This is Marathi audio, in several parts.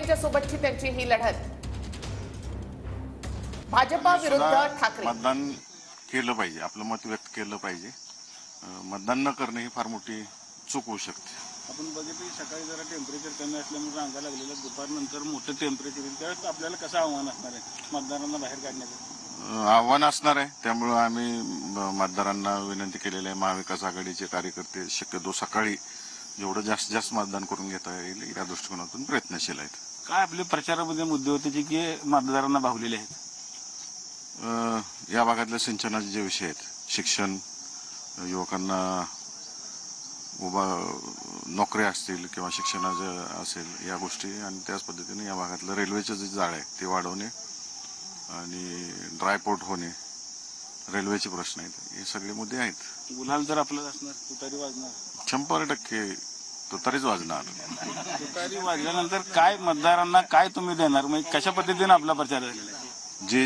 यांच्या सोबतची त्यांची ही लढत भाजपा विरुद्ध ठाकरे। मतदान केलं पाहिजे, आपलं मत व्यक्त केलं पाहिजे। मतदान न करणे ही फार मोठी चूक होऊ शकते। आपण बघितलं सकाळी जरा टेम्परेचर कमी असल्यामुळे रांगा लागलेल्या, दुपारनंतर मोठं टेम्परेचर येईल, त्यावेळेस आपल्याला कसं आव्हान असणार आहे मतदारांना बाहेर काढण्याचं? आव्हान असणार आहे। त्यामुळे आम्ही मतदारांना विनंती केलेली आहे, महाविकास आघाडीचे कार्यकर्ते शक्यतो सकाळी जेवढं जास्तीत जास्त मतदान करून घेता येईल या दृष्टिकोनातून प्रयत्नशील आहेत। काय आपले प्रचारामध्ये मुद्दे होते जे की मतदारांना भावलेले आहेत? या भागातल्या सिंचनाचे जे विषय आहेत, शिक्षण, युवकांना नोकऱ्या असतील किंवा शिक्षणाचं असेल या गोष्टी, आणि त्याच पद्धतीने या भागातलं रेल्वेचं जे जाळं आहे ते वाढवणे आणि ड्रायपोर्ट होणे, रेल्वेचे प्रश्न आहेत, हे सगळे मुद्दे आहेत। गुलाल जर आपलं असणार, तुतारी वाजणार 100% तुतारीच वाजणार। तुतारी वाजल्यानंतर काय मतदारांना काय तुम्ही देणार, म्हणजे कशा पद्धतीने आपला प्रचार झालेला आहे?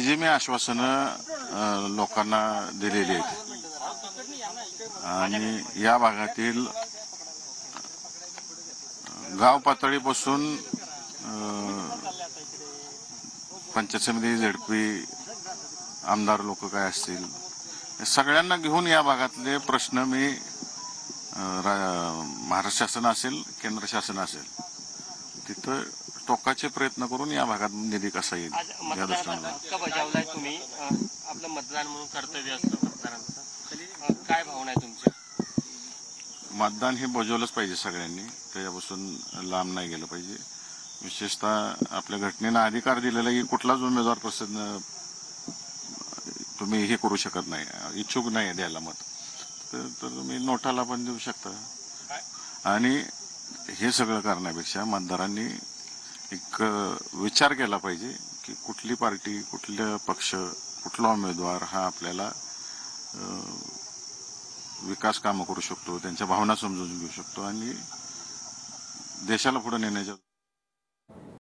जे मी आश्वासनं लोकांना दिलेली आहेत आणि या भागातील गाव पातळीपासून पंचायत समिती, झेडपी, आमदार लोक काय असतील, सगळ्यांना घेऊन या भागातले प्रश्न मी महाराष्ट्र शासन असेल, केंद्र शासन असेल, तिथं टोकाचे प्रयत्न करून या भागात निधी कसा येईल या दृष्टीने बजावलाय तुम्ही। आपलं मतदान म्हणून कर्तव्य असतं मतदारांचं, काय भावना आहे तुमच्या? मतदान हे बजावलंच पाहिजे सगळ्यांनी, त्याच्यापासून लांब नाही गेलं पाहिजे। विशेषतः आपल्या घटनेनं अधिकार दिलेला की कुठलाच उमेदवार प्रसिद्ध तुम्ही हे करू शकत नाही, इच्छुक नाही द्यायला मत, तर तुम्ही नोटाला पण देऊ शकता। आणि हे सगळं करण्यापेक्षा मतदारांनी एक विचार केला पाहिजे की कुठली पार्टी, कुठला पक्ष, कुठला उमेदवार हा आपल्याला विकास कामं करू शकतो, त्यांच्या भावना समजून घेऊ शकतो आणि देशाला पुढे नेण्याच्या